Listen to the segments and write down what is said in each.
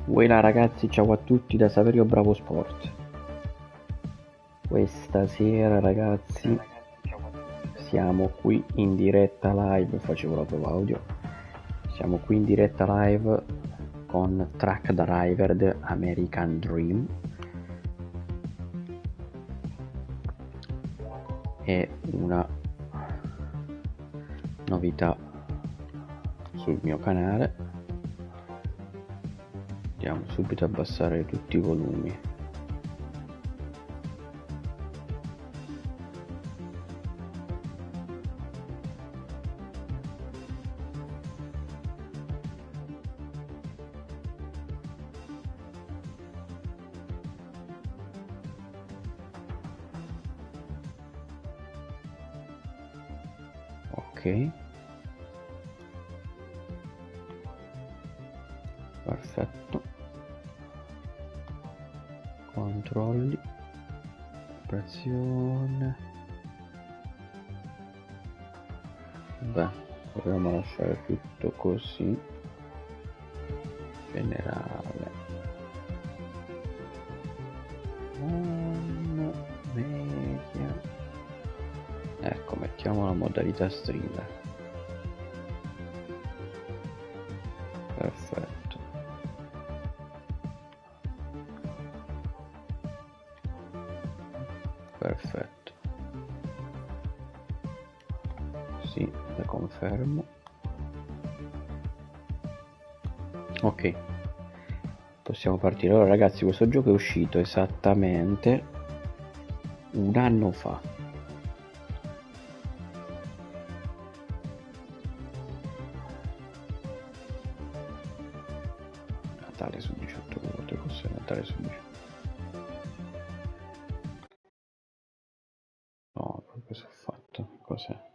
Buona ragazzi, ciao a tutti da Saverio Bravo Sport. Questa sera ragazzi siamo qui in diretta live, facevo la prova audio. Siamo qui in diretta live con Truck Driver American Dream. È una novità sul mio canale. Andiamo subito a abbassare tutti i volumi. Ok, perfetto. Controlli, operazione. Beh, proviamo a lasciare tutto così. Generale, media. Ecco, mettiamo la modalità streamer. Perfetto. Perfetto. Sì, le confermo. Ok, possiamo partire. Allora ragazzi, questo gioco è uscito esattamente un anno fa. Natale su 18 volte, cos'è Natale su 18? No, cosa ho fatto? Cos'è?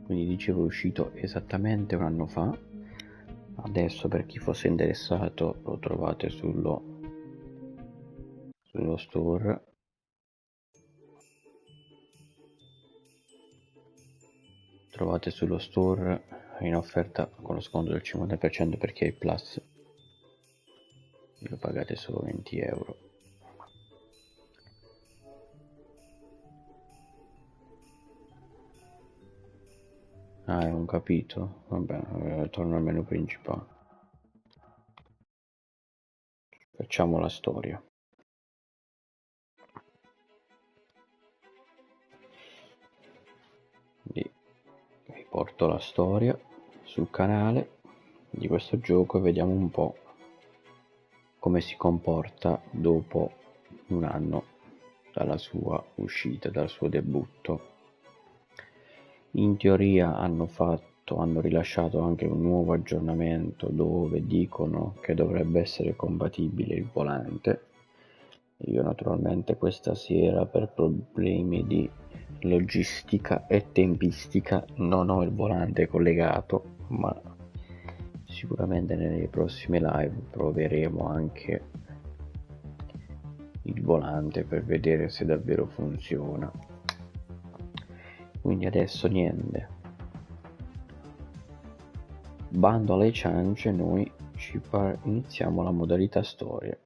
Quindi dicevo è uscito esattamente un anno fa. Adesso per chi fosse interessato lo trovate sullo store. Trovate sullo store in offerta con lo sconto del 50% per chi ha il plus. Lo pagate solo 20 euro. Ah, non capito. Vabbè, torno al menu principale. Facciamo la storia. Quindi vi porto la storia sul canale di questo gioco e vediamo un po' come si comporta dopo un anno dalla sua uscita, dal suo debutto. In teoria hanno rilasciato anche un nuovo aggiornamento dove dicono che dovrebbe essere compatibile il volante. Io naturalmente questa sera per problemi di logistica e tempistica non ho il volante collegato, ma sicuramente nelle prossime live proveremo anche il volante per vedere se davvero funziona. Quindi adesso niente, bando alle ciance, noi iniziamo la modalità storia.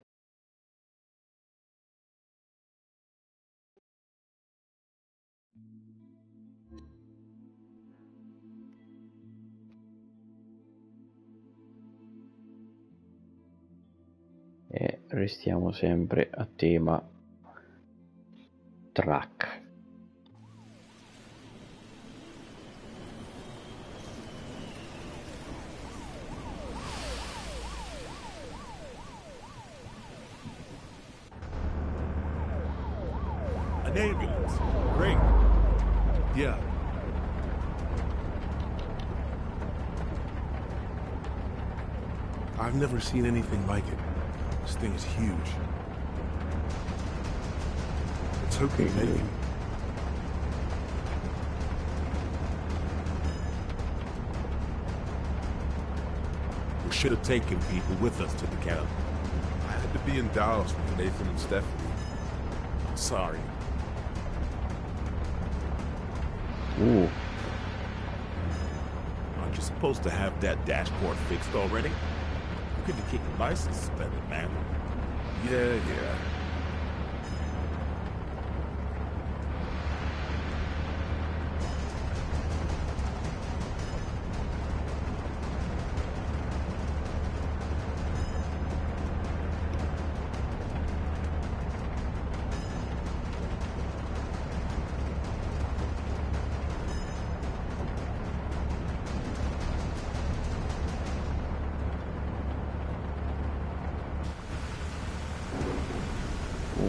E restiamo sempre a tema track. An ambulance. Great. Yeah. I've never seen anything like it. This thing is huge. Let's hope we make it. We should have taken people with us to the camp. I had to be in Dallas with Nathan and Stephanie. Sorry. Aren't you supposed to have that dashboard fixed already? You couldn't get your license suspended, man. Yeah.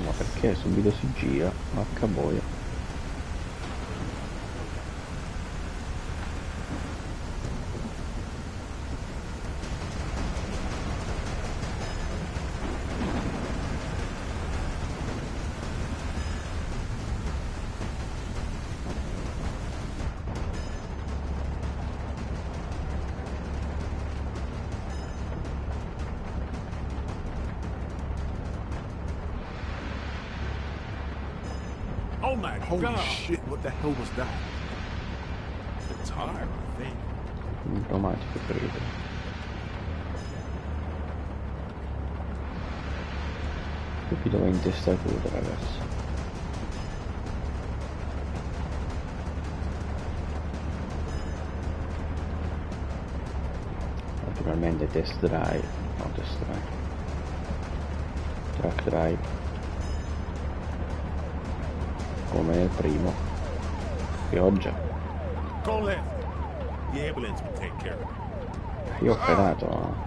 Ma perché subito si gira? Vacca boia. Oh my Holy God! shit, what the hell was that? It's hard, I think. Automatico credo. Subito va in testatura, ragazzi. Naturalmente test drive, no test drive, track drive, come nel primo. Pioggia. Go left. The ambulance will take care of it. Io ho operato.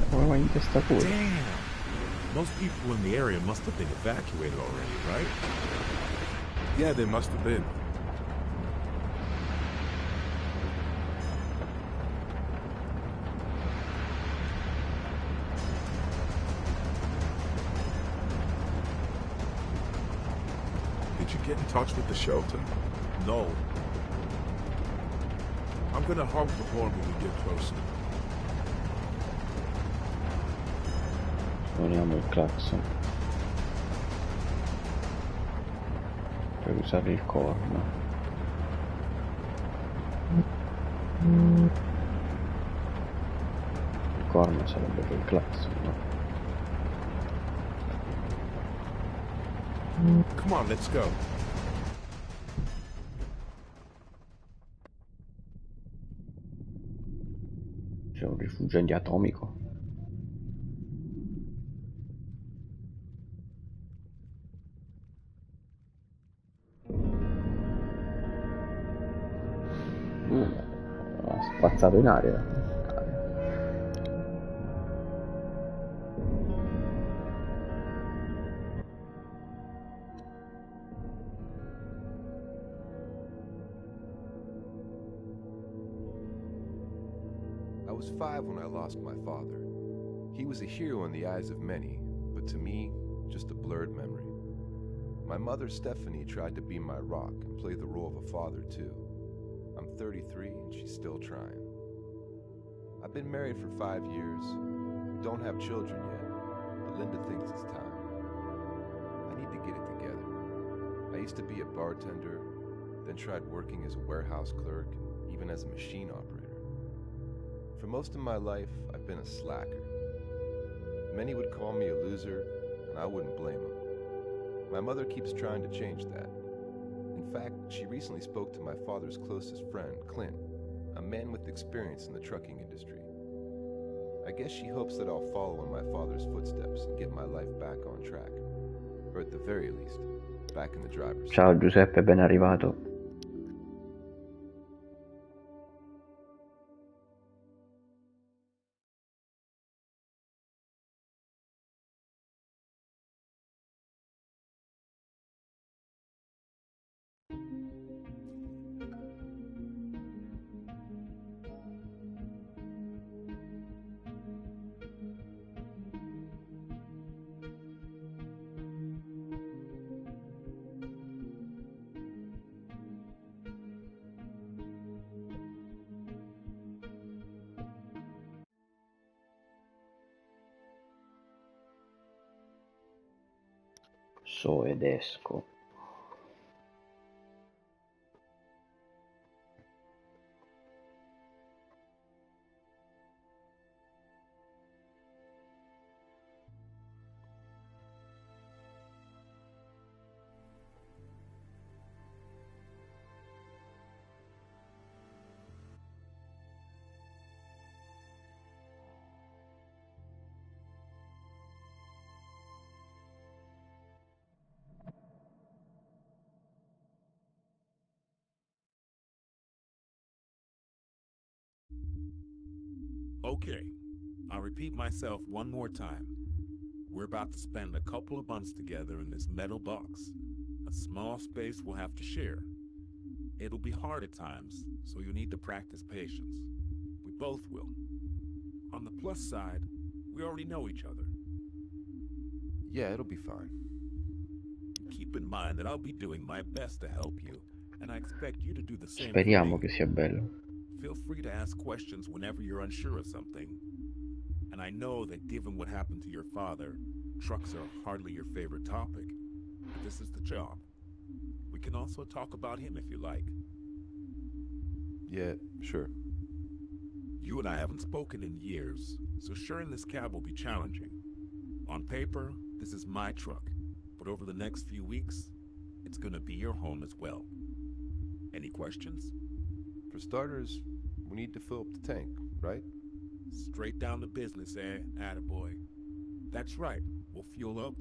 Come vai in testatura? Damn! Most people in the area must have been evacuated already, right? Yeah, they must have been. Did you get in touch with the shelter? No. I'm gonna honk the horn when we get closer. Suoniamo il clacson per usare il corno. Il corno sarebbe per il clacson, no? Come on, let's go. C'è un rifugio antiatomico. Ha spazzato in aria. I was 5 when I lost my father. He was a hero in the eyes of many, but to me, just a blurred memory. My mother, Stephanie, tried to be my rock and play the role of a father, too. I'm 33 and she's still trying. I've been married for 5 years. We don't have children yet, but Linda thinks it's time. I need to get it together. I used to be a bartender, then tried working as a warehouse clerk and even as a machine operator. For most of my life, I've been a slacker. Many would call me a loser, and I wouldn't blame them. My mother keeps trying to change that. In fact, she recently spoke to my father's closest friend, Clint, a man with experience in the trucking industry. I guess she hopes that I'll follow in my father's footsteps and get my life back on track. Or at the very least, back in the driver's seat. Ciao Giuseppe, ben arrivato. rosso ed esco. Okay, I'll repeat myself one more time. We're about to spend a couple of months together in this metal box. A small space we'll have to share. It'll be hard at times, so you'll need to practice patience. We both will. On the plus side, we already know each other. Yeah, it'll be fine. Keep in mind that I'll be doing my best to help you, and I expect you to do the same for Speriamo me. che sia bello. Feel free to ask questions whenever you're unsure of something. And I know that given what happened to your father, trucks are hardly your favorite topic. But this is the job. We can also talk about him if you like. Yeah, sure. You and I haven't spoken in years, so sharing this cab will be challenging. On paper, this is my truck, but over the next few weeks, it's gonna be your home as well. Any questions? For starters, we need to fill up the tank, right? Straight down to business, eh, attaboy? That's right, we'll fuel up.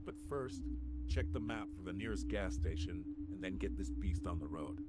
But first, check the map for the nearest gas station, and then get this beast on the road.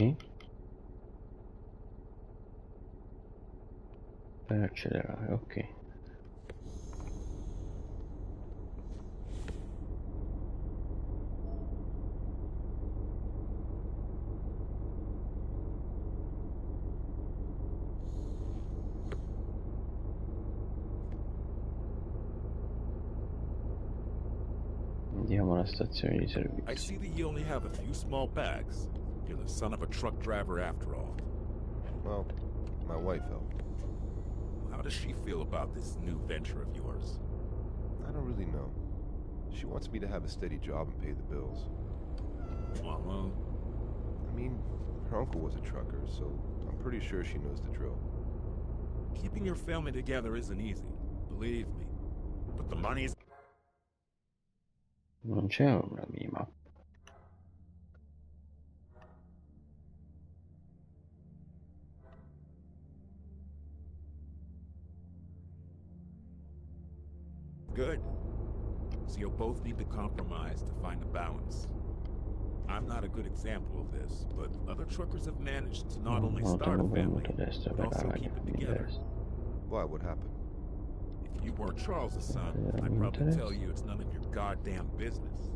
Ok. Per accelerare, ok. Andiamo alla stazione di I servizio. see that you only have a few small bags. You're the son of a truck driver after all. Well, my wife helped. How does she feel about this new venture of yours? I don't really know. She wants me to have a steady job and pay the bills. Well, I mean, her uncle was a trucker, so I'm pretty sure she knows the drill. keeping your family together isn't easy, believe me. But the money's... Non c'è una minimappa. good. So you'll both need to compromise to find a balance. I'm not a good example of this, but other truckers have managed to not only start a family, but also keep it together. Why? What happened? If you weren't Charles' son, I'd probably tell you it's none of your goddamn business.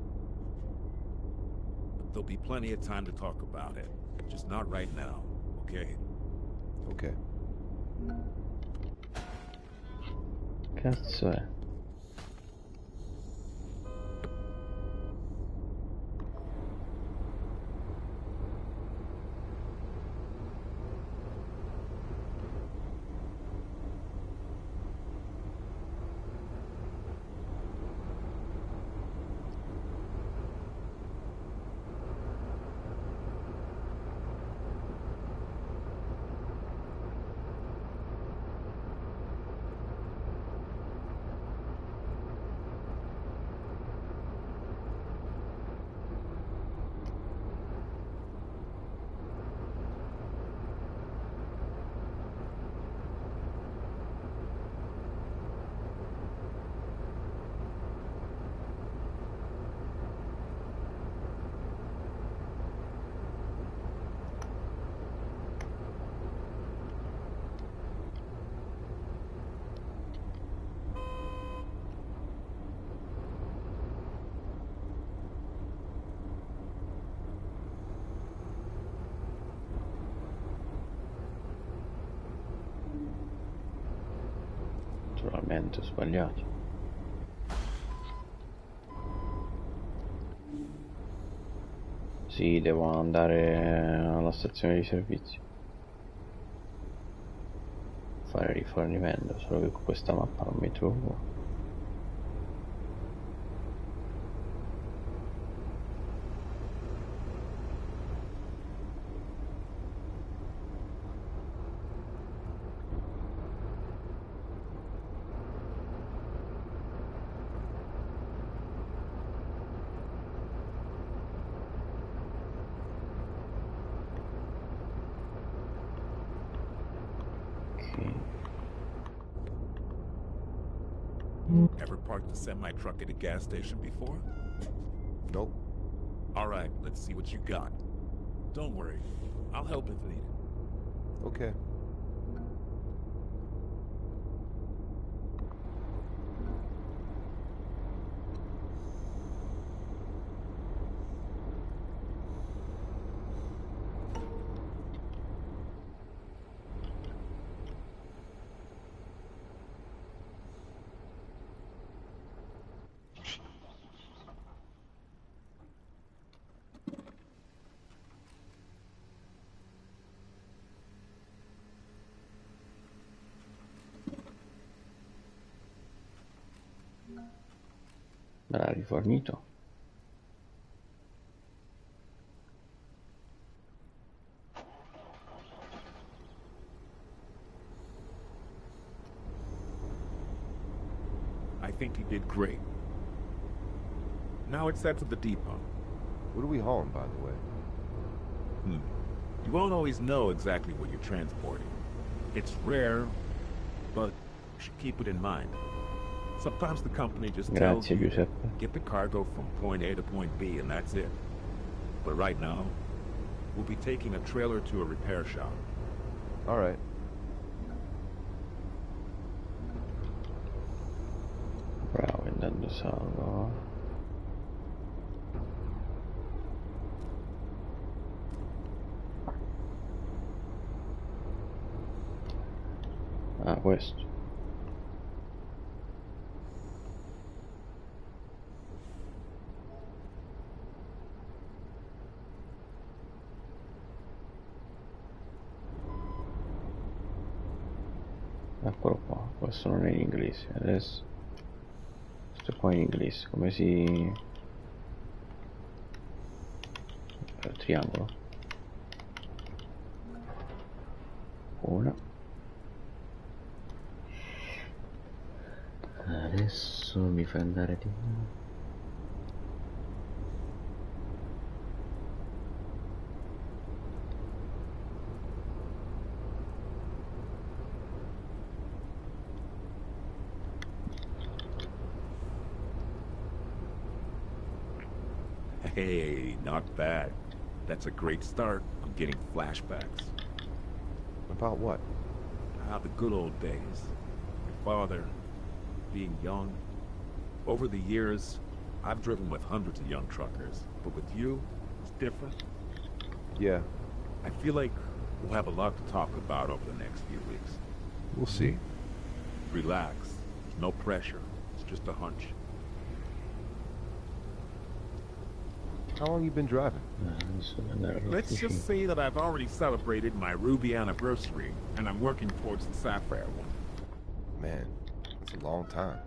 But there'll be plenty of time to talk about it. Just not right now, okay? Okay. Cazzo è? Naturalmente ho sbagliato. Sì, devo andare alla stazione di servizio. Fare rifornimento, solo che con questa mappa non mi trovo. Ever parked a semi-truck at a gas station before? Nope. All right, let's see what you got. Don't worry, I'll help if needed. Okay. Me l'ha rifornito. I think you did great. Now it's set to the depot. What are we hauling, by the way? You won't always know exactly what you're transporting. It's rare, but you should keep it in mind. Sometimes the company just tells Grazie you, Giuseppe. get the cargo from point A to point B, and that's it. But right now, we'll be taking a trailer to a repair shop. All right. Bravo, intanto salvo. Ah, questo. Eccolo qua, questo non è in inglese. Adesso questo qua è in inglese. Come si... triangolo. Una. Adesso mi fa andare di nuovo. Hey, not bad. That's a great start. I'm getting flashbacks. About what? Ah, the good old days. Your father, being young. Over the years, I've driven with hundreds of young truckers, but with you, it's different. Yeah, I feel like we'll have a lot to talk about over the next few weeks. we'll see. Relax. There's no pressure. It's just a hunch. How long you been driving? Adesso devo andare Let's all'ufficina. just say that I've already celebrated my ruby anniversary, and I'm working towards the sapphire one. Man, that's a long time.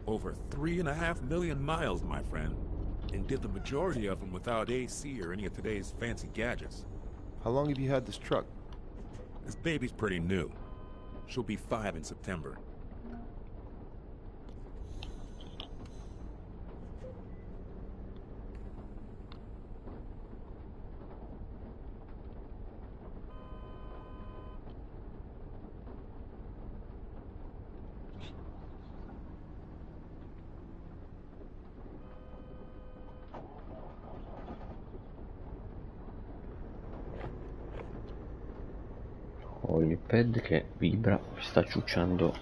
Over 3.5 million miles, my friend. And did the majority of them without AC or any of today's fancy gadgets. How long have you had this truck? This baby's pretty new. She'll be 5 in September. Ho il pad che vibra, sta ciucciando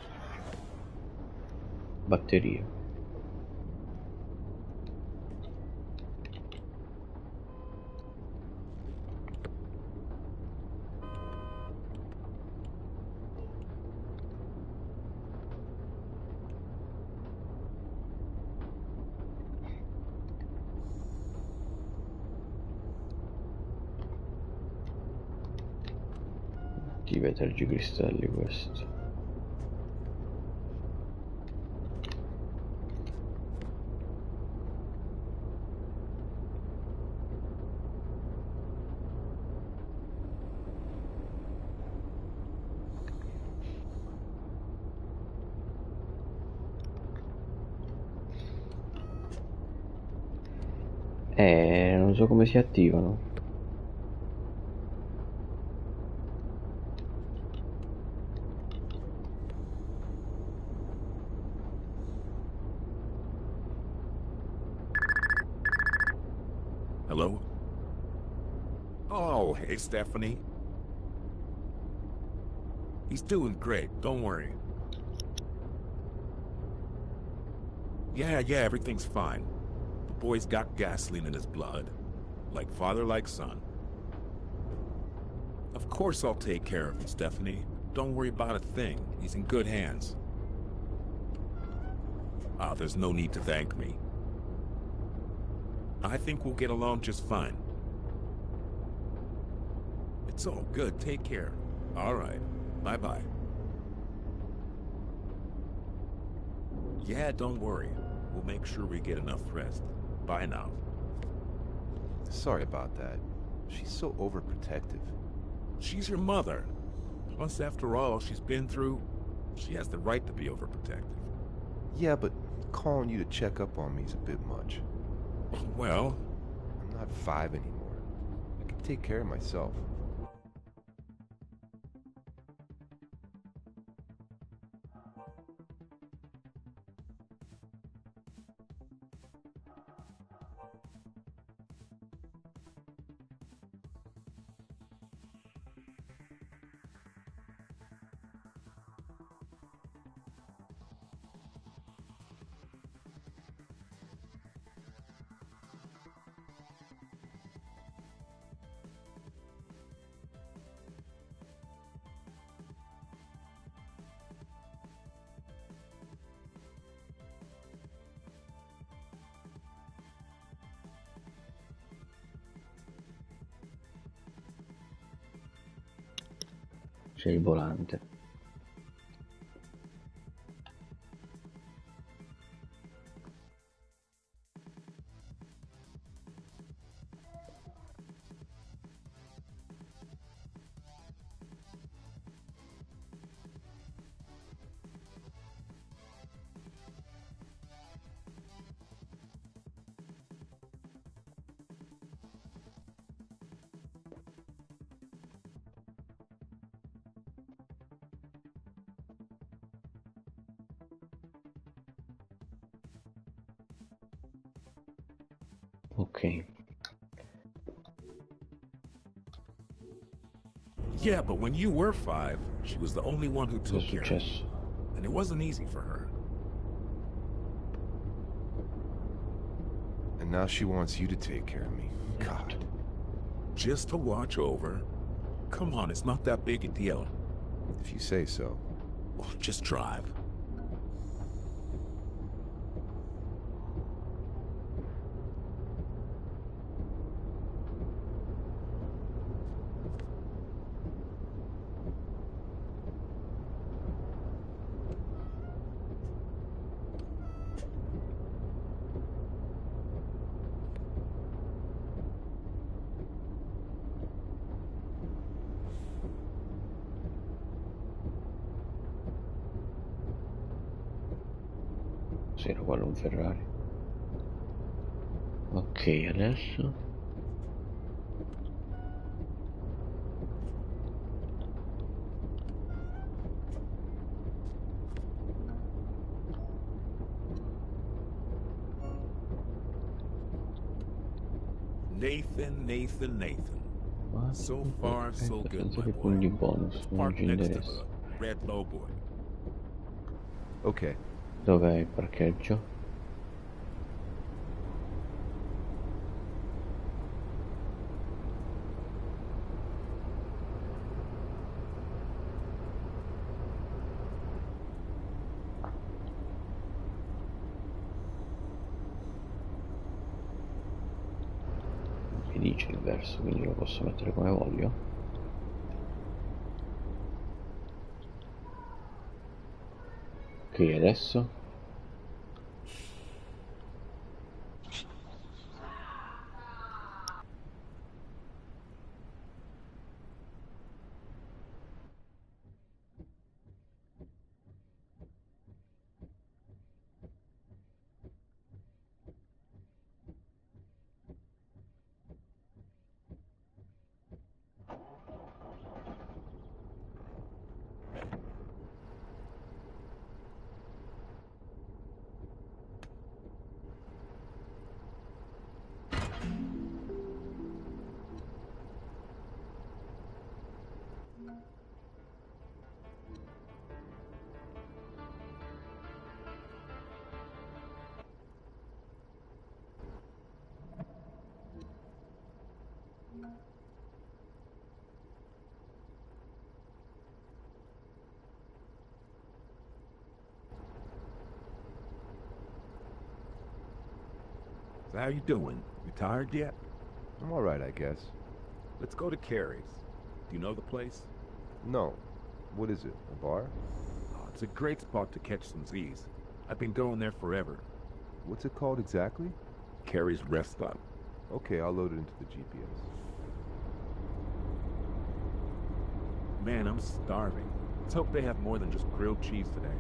batterie. relativi ai tergicristalli questo. Non so come si attivano. Hello? Oh, hey, Stephanie. He's doing great, don't worry. Yeah, everything's fine. The boy's got gasoline in his blood. Like father, like son. Of course I'll take care of him, Stephanie. Don't worry about a thing. He's in good hands. Ah, there's no need to thank me. I think we'll get along just fine. It's all good. Take care. All right. Bye-bye. Yeah, don't worry. We'll make sure we get enough rest. Bye now. Sorry about that. She's so overprotective. She's your mother. Plus, after all she's been through, she has the right to be overprotective. Yeah, but calling you to check up on me is a bit much. Well, I'm not 5 anymore. I can take care of myself. C'è il volante. Ok. yeah, but when you were 5, she was the only one who Cosa è took care of you. successo? And it wasn't easy for her. And now she wants you to take care of me. God. Just to watch over. Come on, it's not that big a deal. If you say so. Well, just drive. Sì, era quello un Ferrari. Ok, adesso Nathan. So far, so good, senza my dei boy. punti bonus, Let's non park ci next to interessa. the red lowboy. Okay. Dov'è il parcheggio? Mi dice il verso, quindi lo posso mettere come voglio. Ok, adesso? So how you doing? You tired yet? I'm alright, I guess. Let's go to Carrie's. Do you know the place? No. What is it? A bar? Oh, it's a great spot to catch some Z's. I've been going there forever. What's it called exactly? Carrie's Rest Stop. Okay, I'll load it into the GPS. Man, I'm starving. Let's hope they have more than just grilled cheese today.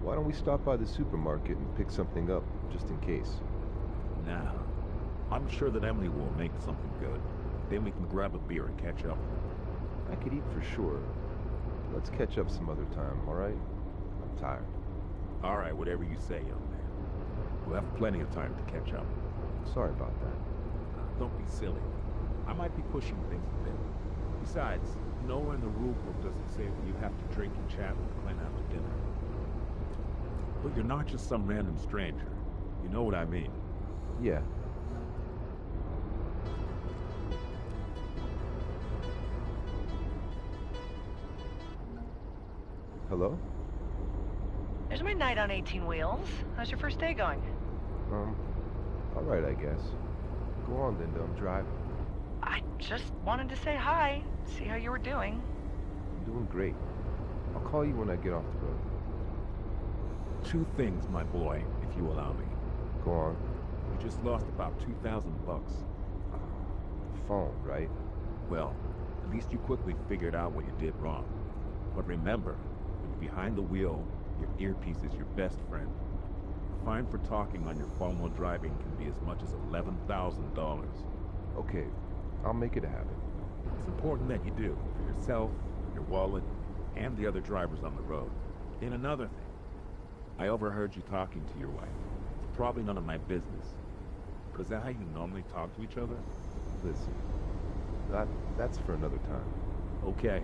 Why don't we stop by the supermarket and pick something up, just in case? Nah. I'm sure that Emily will make something good. Then we can grab a beer and catch up. I could eat for sure. Let's catch up some other time, alright? I'm tired. All right, whatever you say, young man. We'll have plenty of time to catch up. Sorry about that. Don't be silly. I might be pushing things a bit. Besides, nowhere in the rule book does it say that you have to drink and chat with Glenn after dinner. But you're not just some random stranger. You know what I mean. Yeah. Hello? There's my night on 18 wheels. How's your first day going? Alright, I guess. Go on, Linda, I'm driving. I just wanted to say hi, see how you were doing. I'm doing great. I'll call you when I get off the road. Two things, my boy, if you allow me. Go on. You just lost about $2,000. The phone, right? Well, at least you quickly figured out what you did wrong. But remember, when you're behind the wheel, your earpiece is your best friend. A fine for talking on your phone while driving can be as much as $11,000. Okay, I'll make it a habit. It's important that you do, for yourself, your wallet, and the other drivers on the road. And another thing, I overheard you talking to your wife. It's probably none of my business. But is that how you normally talk to each other? Listen, that's for another time. Okay.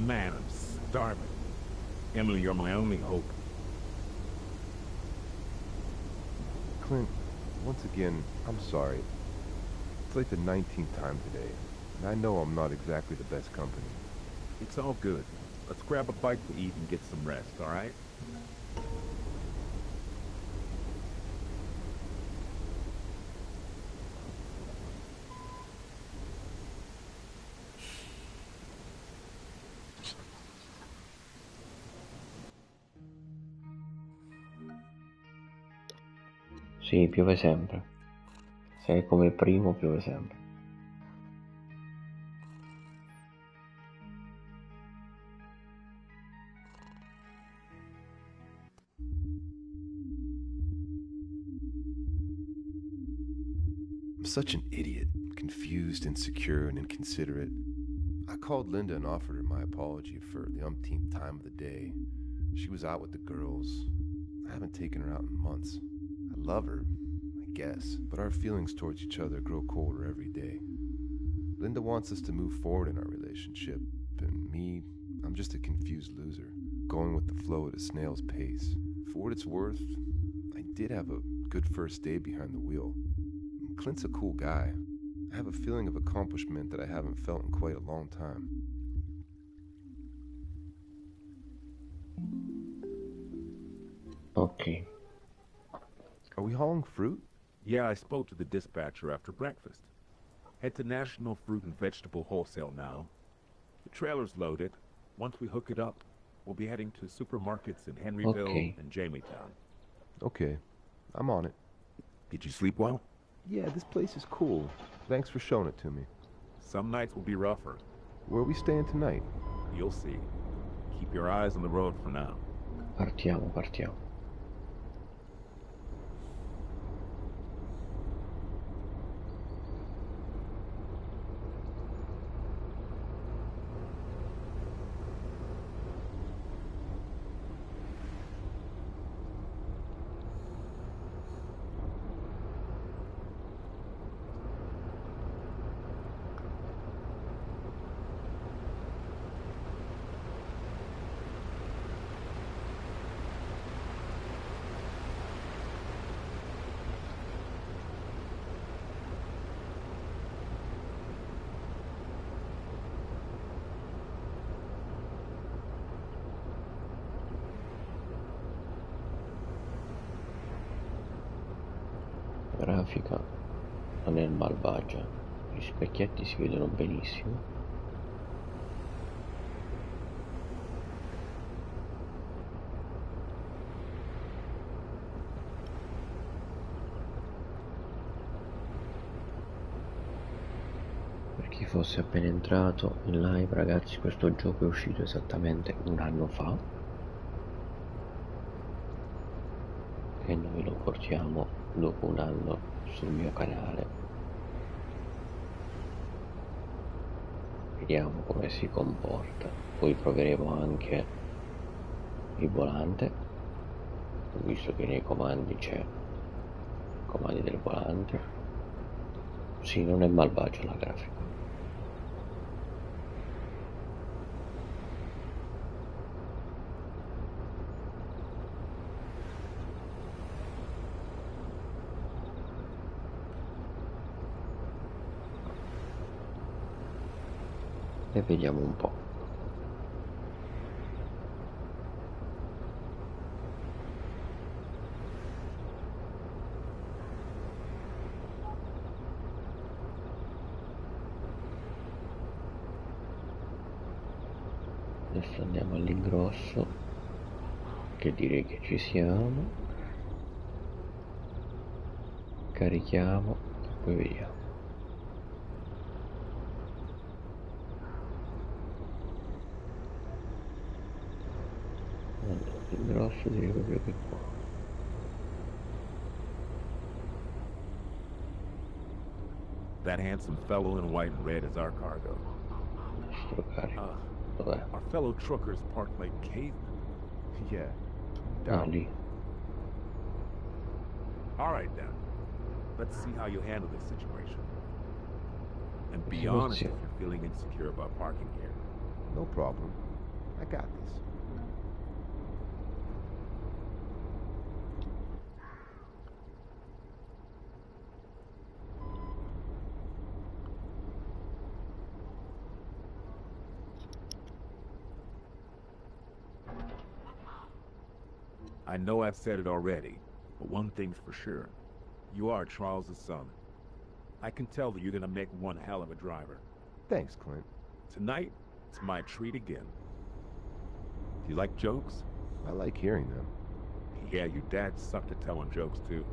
Man, I'm starving. Emily, you're my only hope. Clint, once again, I'm sorry. It's like the 19th time today, and I know I'm not exactly the best company. It's all good. Let's grab a bite to eat and get some rest, all right? Sì, piove sempre. Se è come il primo, piove sempre. I'm such an idiot, confused, insecure, and inconsiderate. I called Linda and offered her my apology for the umpteenth time of the day. She was out with the girls. I haven't taken her out in months. I love her, I guess, but our feelings towards each other grow colder every day. Linda wants us to move forward in our relationship, and me, I'm just a confused loser, going with the flow at a snail's pace. For what it's worth, I did have a good first day behind the wheel. Clint's a cool guy. I have a feeling of accomplishment that I haven't felt in quite a long time. Ok. Are we hauling fruit? Yeah, I spoke to the dispatcher after breakfast. Head to National Fruit and Vegetable Wholesale now. The trailer's loaded. Once we hook it up, we'll be heading to supermarkets in Henryville Okay. and Jamaietown. Okay, I'm on it. Did you sleep well? Yeah, this place is cool. Thanks for showing it to me. Some nights will be rougher. Where are we staying tonight? You'll see. Keep your eyes on the road for now. Partiamo. La grafica non è malvagia, gli specchietti si vedono benissimo. Per chi fosse appena entrato in live, ragazzi, questo gioco è uscito esattamente un anno fa e noi lo portiamo dopo un anno sul mio canale. Vediamo come si comporta. Poi proveremo anche il volante. Ho visto che nei comandi c'è i comandi del volante. Sì, non è malvagia la grafica. E vediamo un po'. Adesso andiamo all'ingrosso, che direi che ci siamo. Carichiamo e poi vediamo. Il grosso direi proprio che qua. That handsome fellow in white and red is our cargo. Sto carico. Dov'è? Our fellow truckers parked like cavemen. Yeah. Ah, lì. All right, then. Let's see how you handle this situation. And be Sì, honest sì. if you're feeling insecure about parking here. No problem. I got this. I know I've said it already, but one thing's for sure. You are Charles's son. I can tell that you're gonna make one hell of a driver. Thanks, Clint. Tonight, it's my treat again. Do you like jokes? I like hearing them. Yeah, your dad sucked at telling jokes too.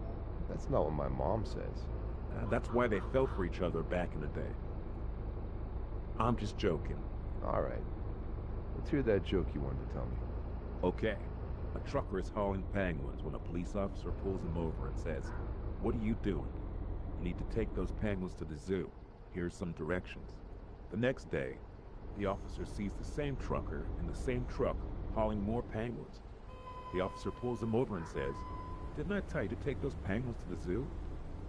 That's not what my mom says. That's why they fell for each other back in the day. I'm just joking. All right. Let's hear that joke you wanted to tell me. Okay. A trucker is hauling penguins when a police officer pulls him over and says, "What are you doing?" "You need to take those penguins to the zoo. Here's some directions." The next day, the officer sees the same trucker in the same truck hauling more penguins. The officer pulls him over and says, "Didn't I tell you to take those penguins to the zoo?"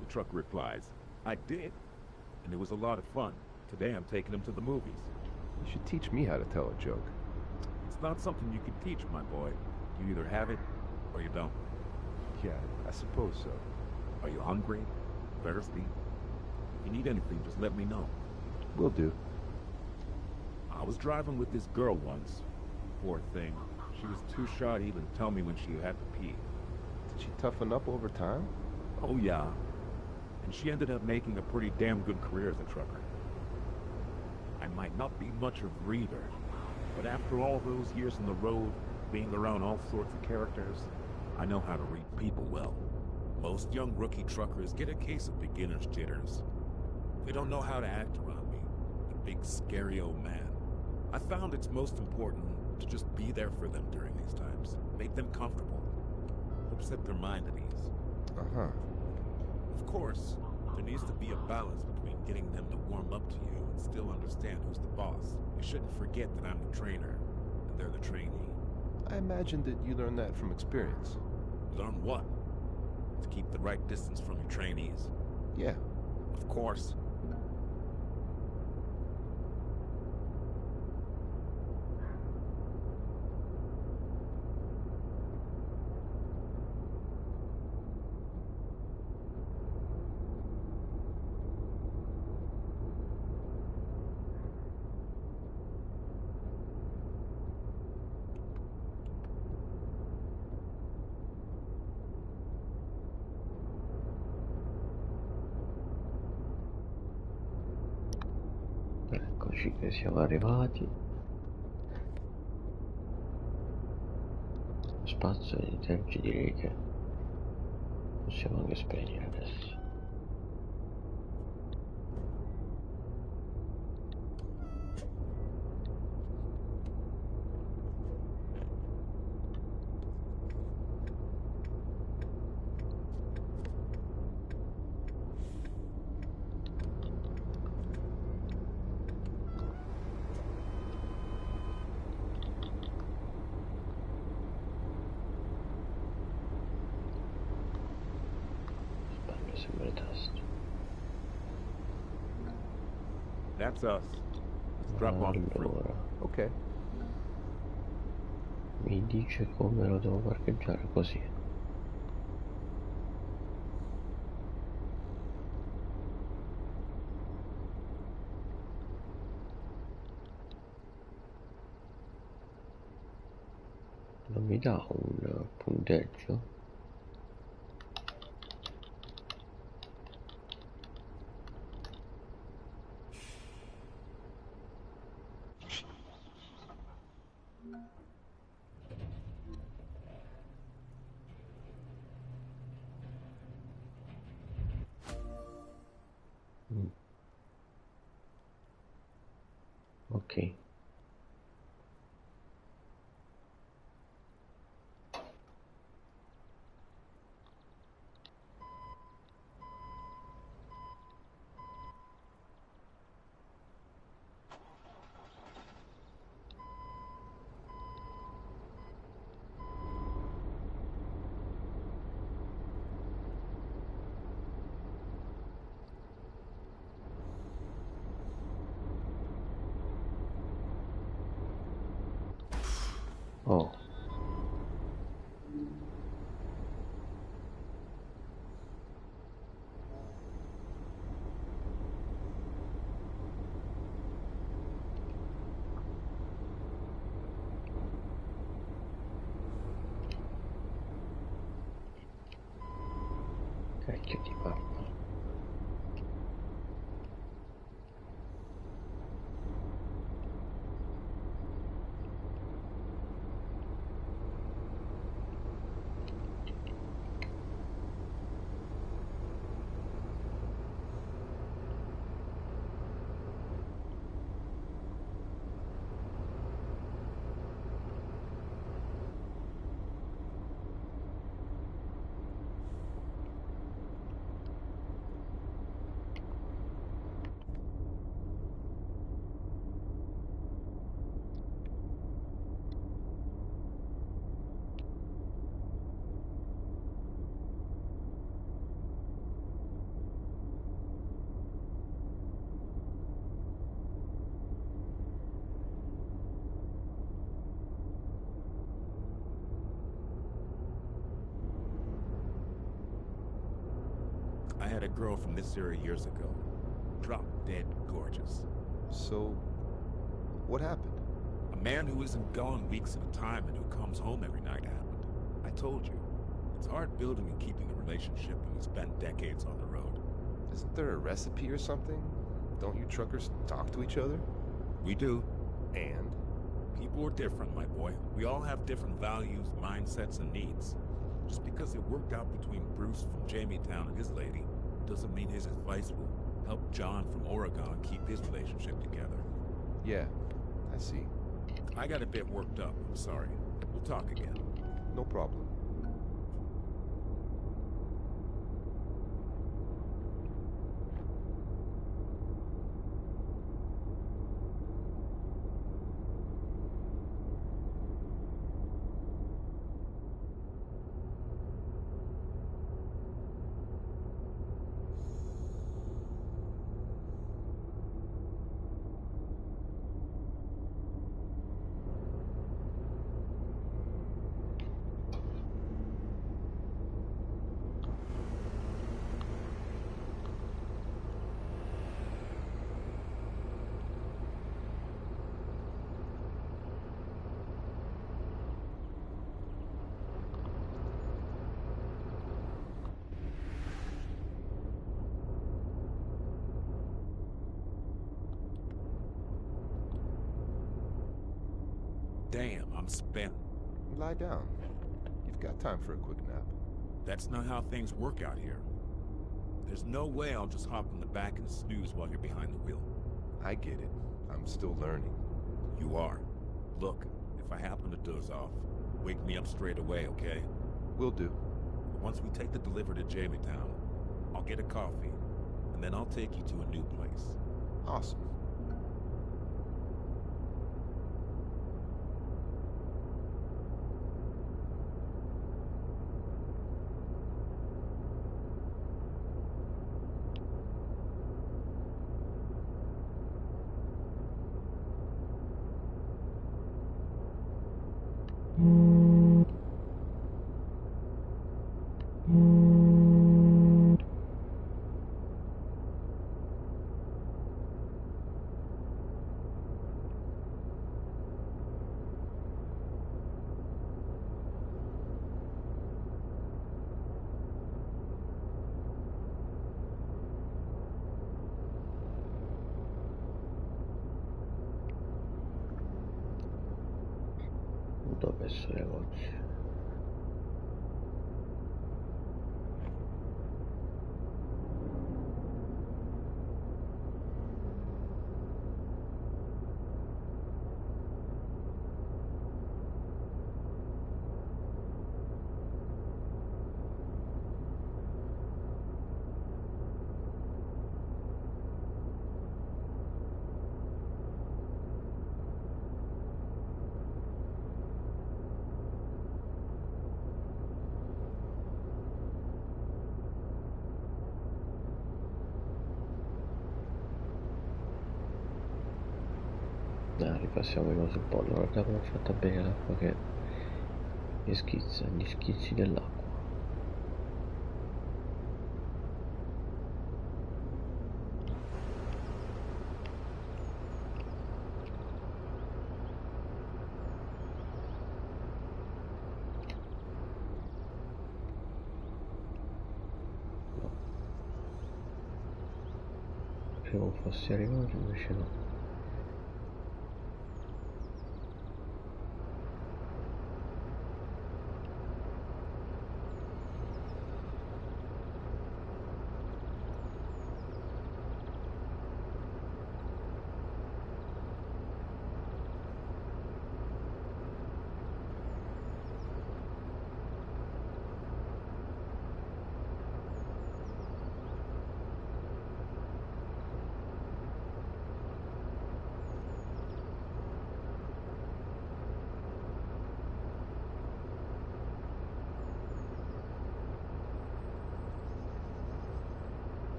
The trucker replies, "I did, and it was a lot of fun. Today I'm taking them to the movies." You should teach me how to tell a joke. It's not something you can teach, my boy. You either have it or you don't. Yeah, I suppose so. Are you hungry? Thirsty? If you need anything, just let me know. Will do. I was driving with this girl once. Poor thing. She was too shy to even tell me when she had to pee. Did she toughen up over time? Oh yeah. And she ended up making a pretty damn good career as a trucker. I might not be much of a reader, but after all those years on the road, being around all sorts of characters, I know how to read people well. Most young rookie truckers get a case of beginner's jitters. They don't know how to act around me, the big scary old man. I found it's most important to just be there for them during these times. Make them comfortable. Help set their mind at ease. Uh-huh. Of course, there needs to be a balance between getting them to warm up to you and still understand who's the boss. You shouldn't forget that I'm the trainer, and they're the trainee. I imagine that you learned that from experience. Learn what? To keep the right distance from your trainees. Yeah. Of course. Eccoci che siamo arrivati. Spazio di tergi, direi che possiamo anche spegnere adesso. Spagno sempre le taste. That's us. Let's drop off the fruit. Allora, Okay. mi dice come lo devo parcheggiare così. Non mi dà un punteggio? Ok. Oh. Cacchio di pappa. I had a girl from this area years ago. Drop dead gorgeous. So, what happened? A man who isn't gone weeks at a time and who comes home every night happened. I told you. It's hard building and keeping a relationship when you spend decades on the road. Isn't there a recipe or something? Don't you truckers talk to each other? We do. And? People are different, my boy. We all have different values, mindsets, and needs. Just because it worked out between Bruce from Jamaietown and his lady doesn't mean his advice will help John from Oregon keep his relationship together. Yeah, I see. I got a bit worked up, I'm sorry. We'll talk again. No problem. Damn, I'm spent. Lie down. You've got time for a quick nap. That's not how things work out here. There's no way I'll just hop in the back and snooze while you're behind the wheel. I get it. I'm still learning. You are. Look, if I happen to doze off, wake me up straight away, okay? Will do. Once we take the delivery to Jamaietown, I'll get a coffee, and then I'll take you to a new place. Awesome. Dove sono le voci? Ripassiamo di nuovo sul pollo, guarda come è fatta bene l'acqua che e schizza gli schizzi dell'acqua. Credevo fosse arrivato, invece no.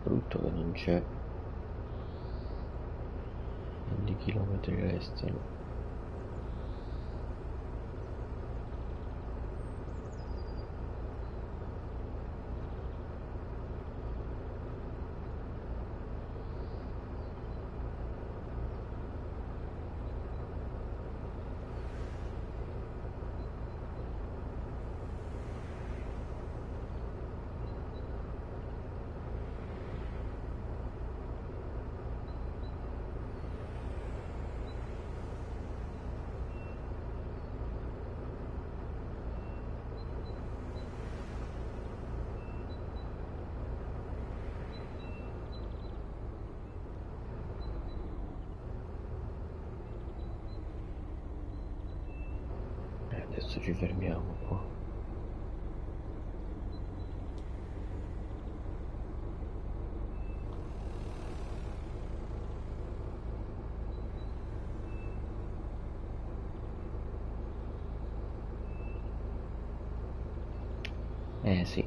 Brutto che non c'è, quanti chilometri restano? Adesso ci fermiamo qua. Sì,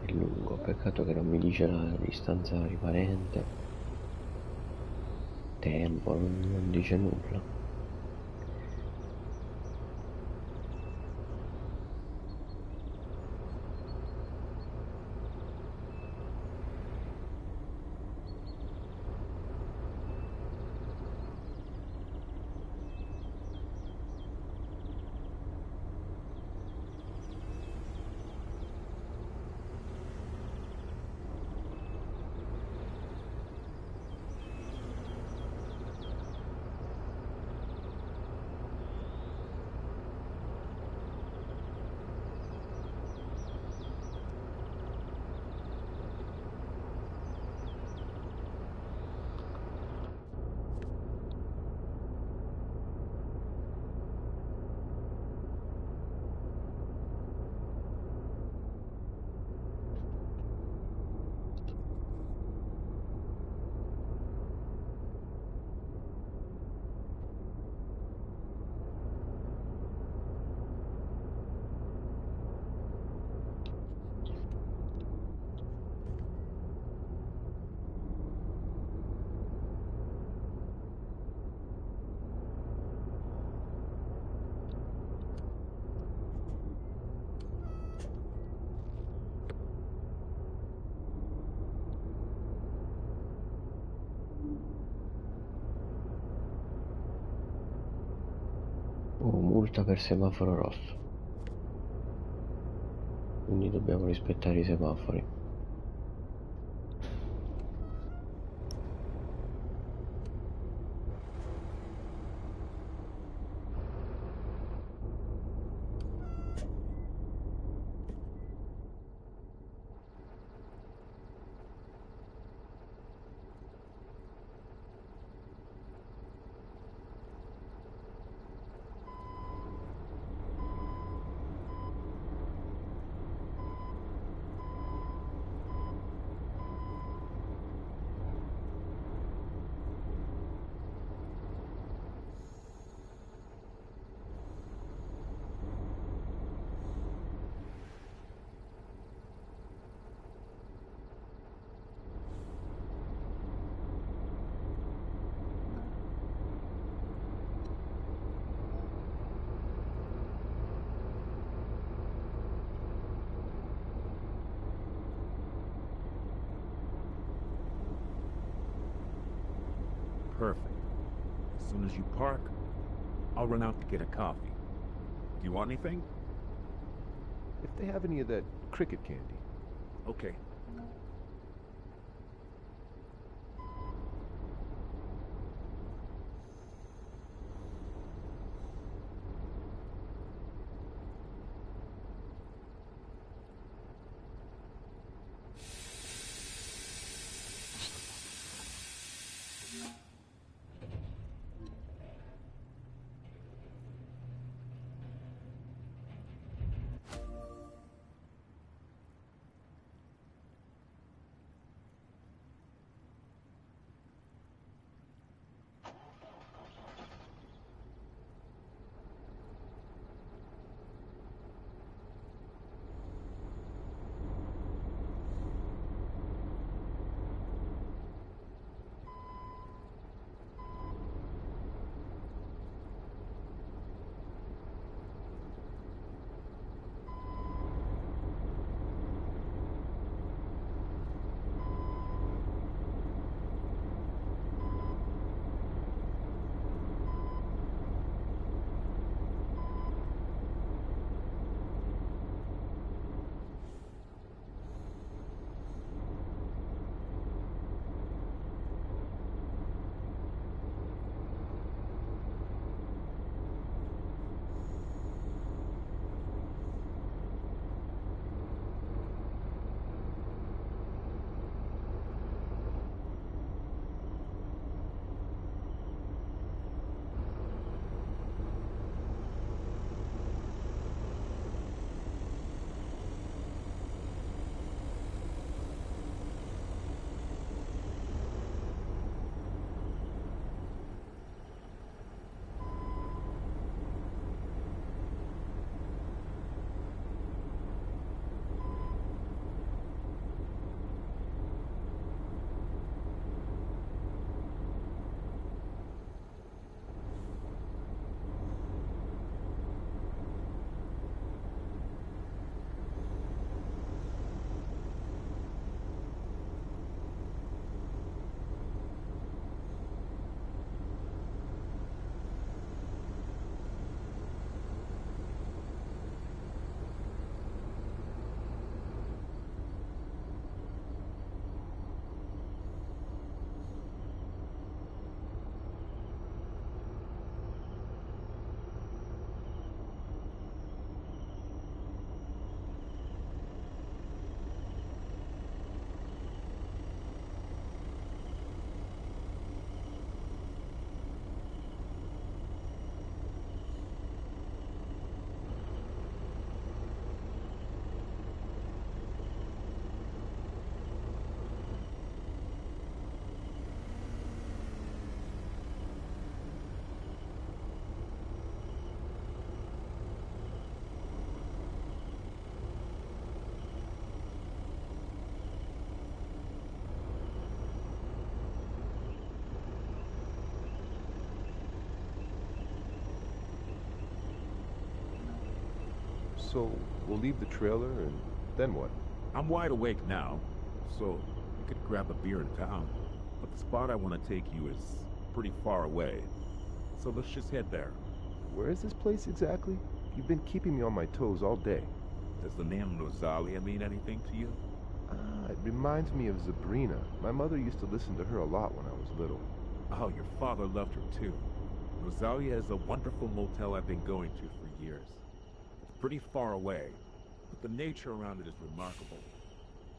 è lungo, peccato che non mi dice la distanza rimanente, tempo, non dice nulla. Multa per semaforo rosso. quindi dobbiamo rispettare i semafori. Perfect. As soon as you park, I'll run out to get a coffee. Do you want anything? If they have any of that cricket candy. Okay. So we'll leave the trailer and then what? I'm wide awake now, so we could grab a beer in town. But the spot I want to take you is pretty far away. So let's just head there. Where is this place exactly? You've been keeping me on my toes all day. Does the name Rosalia mean anything to you? It reminds me of Sabrina. My mother used to listen to her a lot when I was little. Oh, your father loved her too. Rosalia is a wonderful motel I've been going to for years. It's pretty far away, but the nature around it is remarkable.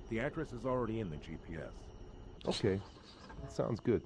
The address is already in the GPS. Okay, that sounds good.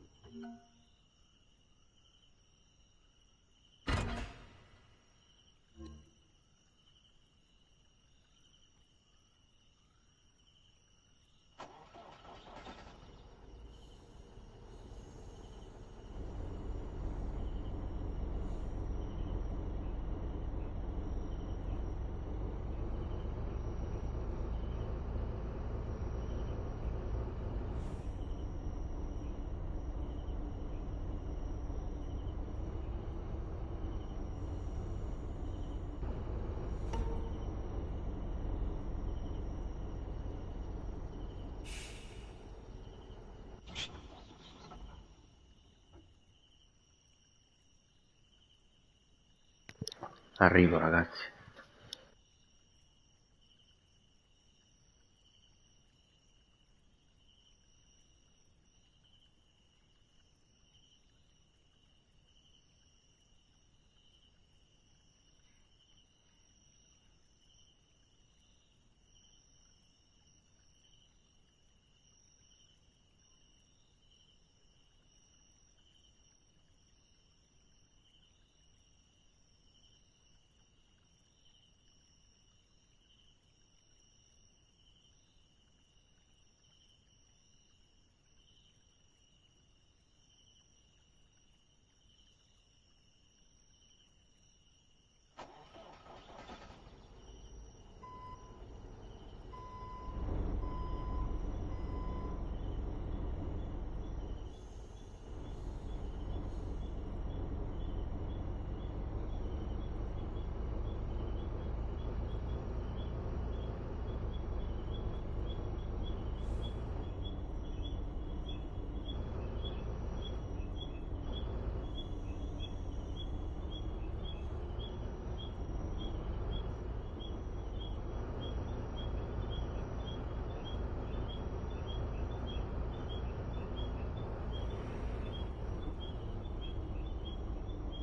Arrivo, ragazzi.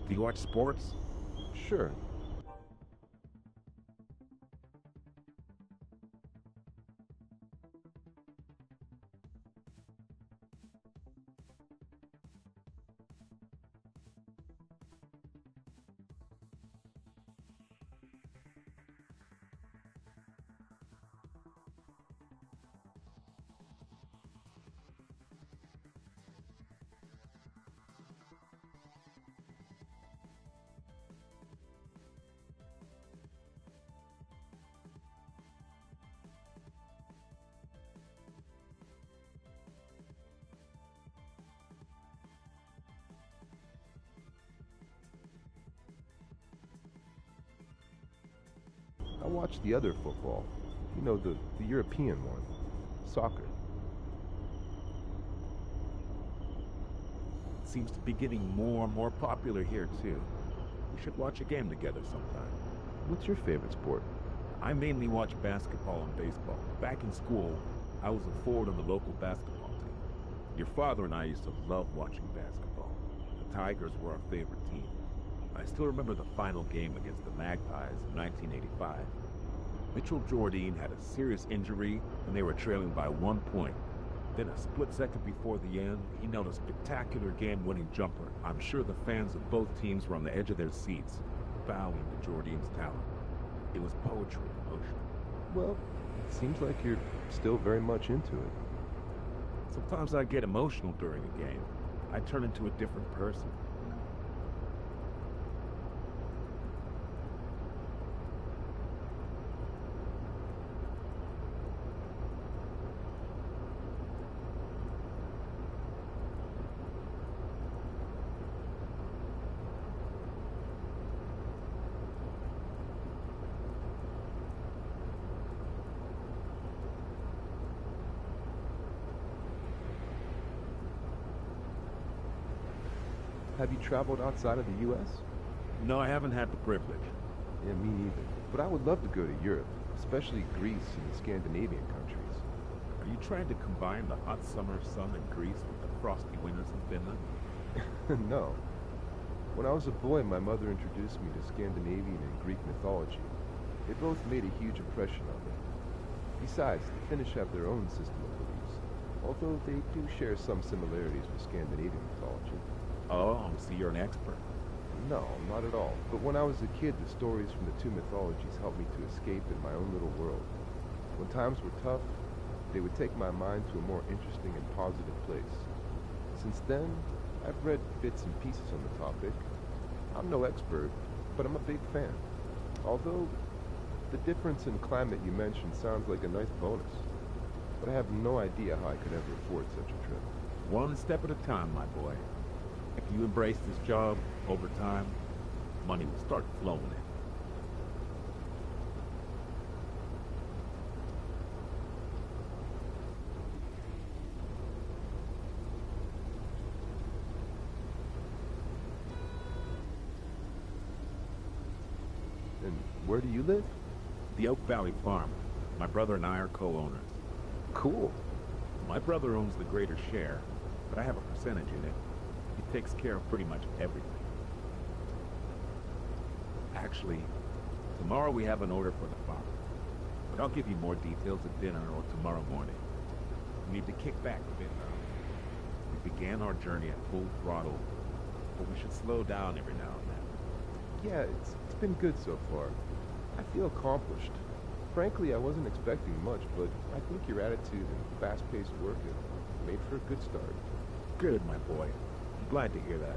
Do you watch sports? Sure. I watch the other football. You know, the European one. Soccer. It seems to be getting more and more popular here too. We should watch a game together sometime. What's your favorite sport? I mainly watch basketball and baseball. Back in school, I was a forward on the local basketball team. Your father and I used to love watching basketball. The Tigers were our favorite team. I still remember the final game against the Magpies in 1985. Mitchell Jordine had a serious injury and they were trailing by 1 point. Then a split second before the end, he nailed a spectacular game-winning jumper. I'm sure the fans of both teams were on the edge of their seats, bowing to Jordine's talent. It was poetry in motion. Well, it seems like you're still very much into it. Sometimes I get emotional during a game. I turn into a different person. Have you traveled outside of the U.S.? No, I haven't had the privilege. Yeah, me neither. But I would love to go to Europe, especially Greece and the Scandinavian countries. Are you trying to combine the hot summer sun in Greece with the frosty winters in Finland? No. When I was a boy, my mother introduced me to Scandinavian and Greek mythology. They both made a huge impression on me. Besides, the Finnish have their own system of beliefs, although they do share some similarities with Scandinavian mythology. Oh, so you're an expert. No, not at all. But when I was a kid, the stories from the two mythologies helped me to escape in my own little world. When times were tough, they would take my mind to a more interesting and positive place. Since then, I've read bits and pieces on the topic. I'm no expert, but I'm a big fan. Although, the difference in climate you mentioned sounds like a nice bonus. But I have no idea how I could ever afford such a trip. One step at a time, my boy. If you embrace this job, over time, money will start flowing in. And where do you live? The Oak Valley Farm. My brother and I are co-owners. Cool. My brother owns the greater share, but I have a percentage in it. He takes care of pretty much everything. Actually, tomorrow we have an order for the farm. But I'll give you more details at dinner or tomorrow morning. We need to kick back a bit now. We began our journey at full throttle, but we should slow down every now and then. Yeah, it's been good so far. I feel accomplished. Frankly, I wasn't expecting much, but I think your attitude and fast-paced work have made for a good start. Good, my boy. I'm glad to hear that.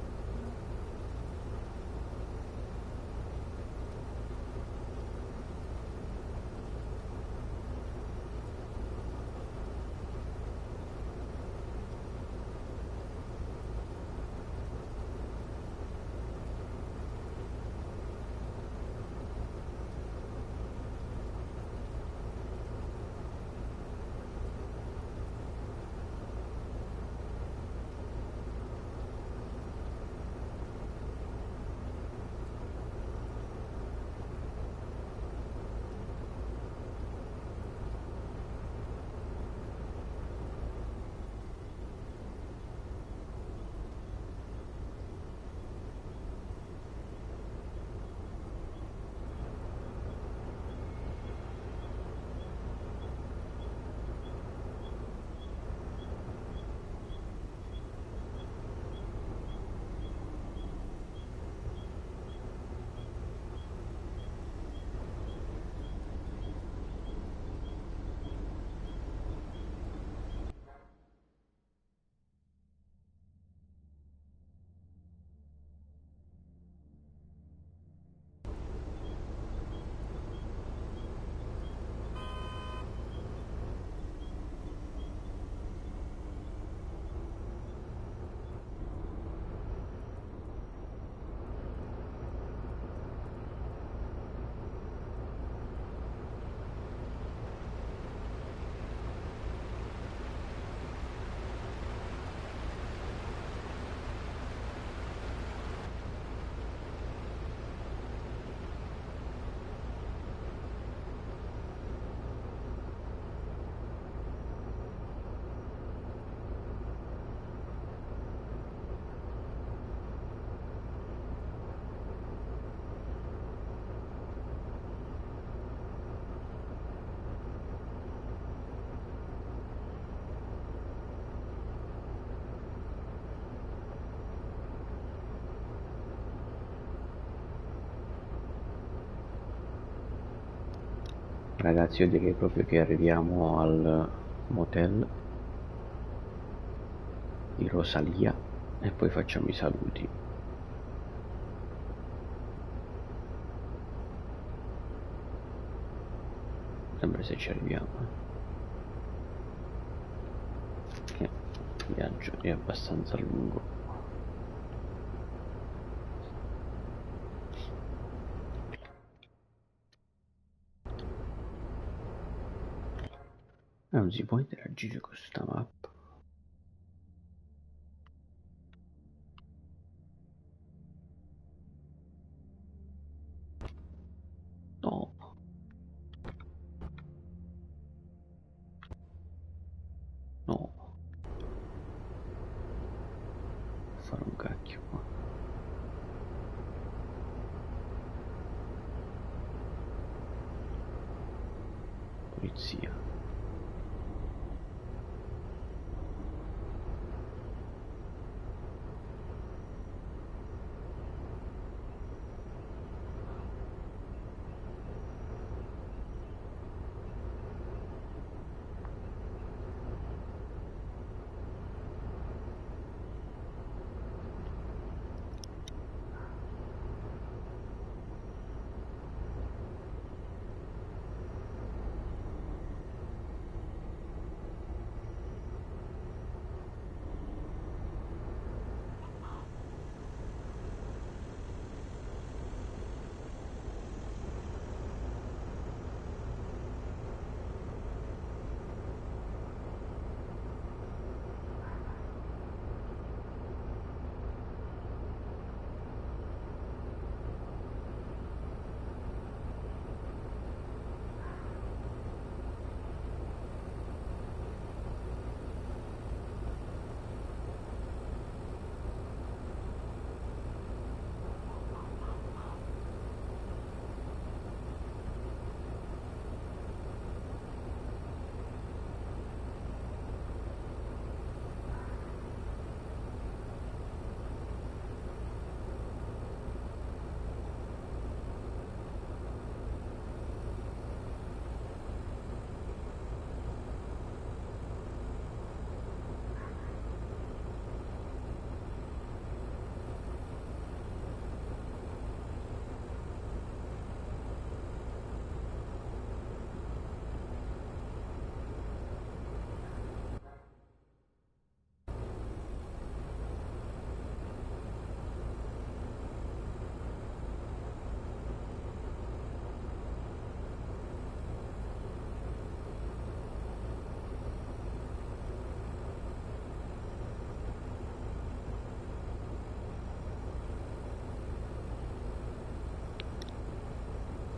Ragazzi, io direi proprio che arriviamo al motel di Rosalia e poi facciamo i saluti. Sembra se ci arriviamo. Il viaggio è abbastanza lungo. Non si può interagire con questa mappa. No. fare un cacchio qua. Polizia.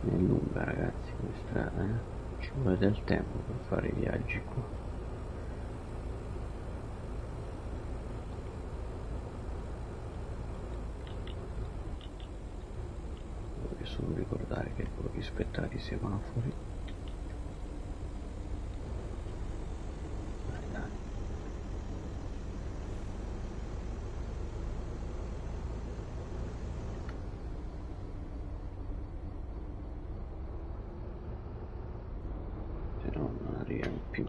È lunga, ragazzi, come strada, ci vuole del tempo per fare i viaggi qua. Voglio solo ricordare che devo rispettare i semafori. Dai, dai. Se no non arriviamo più.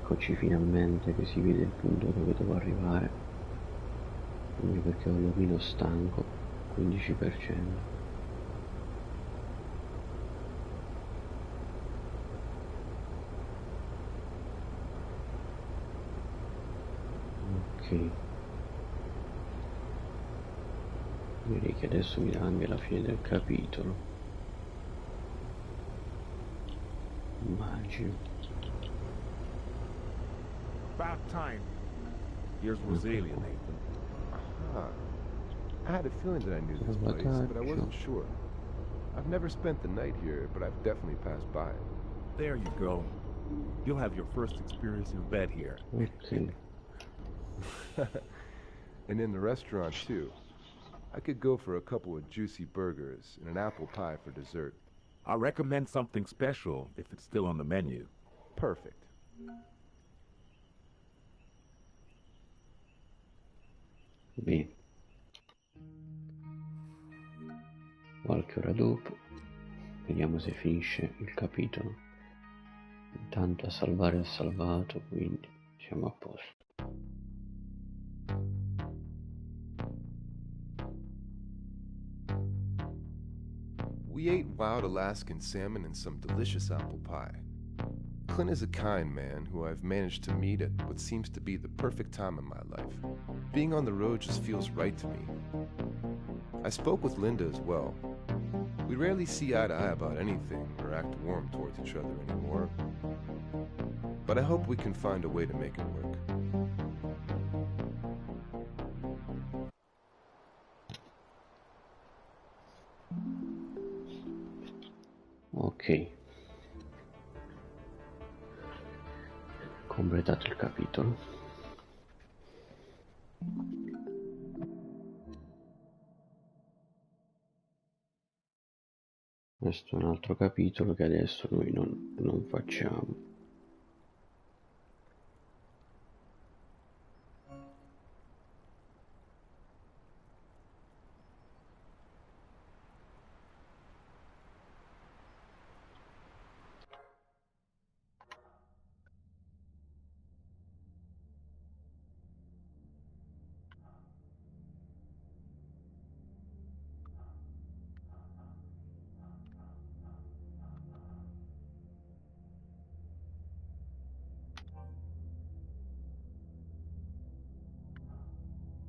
Eccoci finalmente che si vede il punto dove devo arrivare, quindi perché ho l'omino stanco, 15%. Ok, direi che adesso mi dà anche la fine del capitolo, immagino. About time. Here's Rosalia, Nathan. Ah, I had a feeling that I knew this place, but I wasn't sure. I've never spent the night here, but I've definitely passed by it. There you go. You'll have your first experience in bed here. Ok, And in the restaurant, too. I could go for a couple of juicy burgers and an apple pie for dessert. I'll recommend something special if it's still on the menu. Perfect. bene. Qualche ora dopo, vediamo se finisce il capitolo. Intanto a salvare ho salvato, quindi siamo a posto. We ate wild Alaskan salmon and some delicious apple pie. Clint is a kind man who I've managed to meet at what seems to be the perfect time in my life. Being on the road just feels right to me. I spoke with Linda as well. We rarely see eye to eye about anything or act warm towards each other anymore. But I hope we can find a way to make it work. Ok, completato il capitolo. Questo è un altro capitolo che adesso noi non facciamo.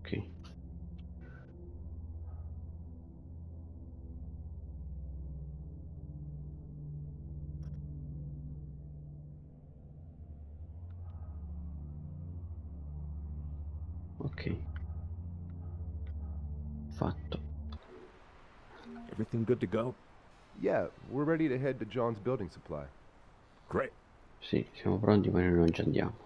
Ok, ok, fatto. Everything good to go? Yeah, we're ready to head to John's building supply. Great. Sì, siamo pronti, ma noi non ci andiamo.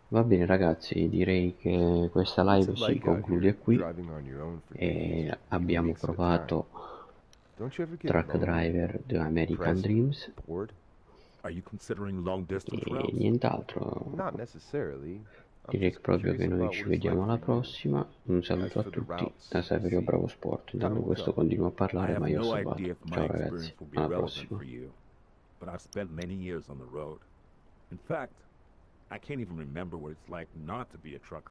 Va bene ragazzi, direi che questa What's live it si like out conclude here, qui driving on your own for e days, even abbiamo weeks at a time? provato Don't you ever get Truck lonely, Driver The American depressed, Dreams bored? Are you considering long distance e routes? nient'altro. Not necessarily. I'm Direi just proprio che curious noi about ci what it's like vediamo for alla you. prossima. Un As saluto a for the tutti routes, da Saverio see, Bravo Sport. time Intanto will questo tell. continua a I parlare, have ma io ho no salvato. idea if my Ciao ragazzi, experience will be alla relevant prossima. for you, but I've spent many years on the road. In fact, I can't even remember what it's like not to be a trucker.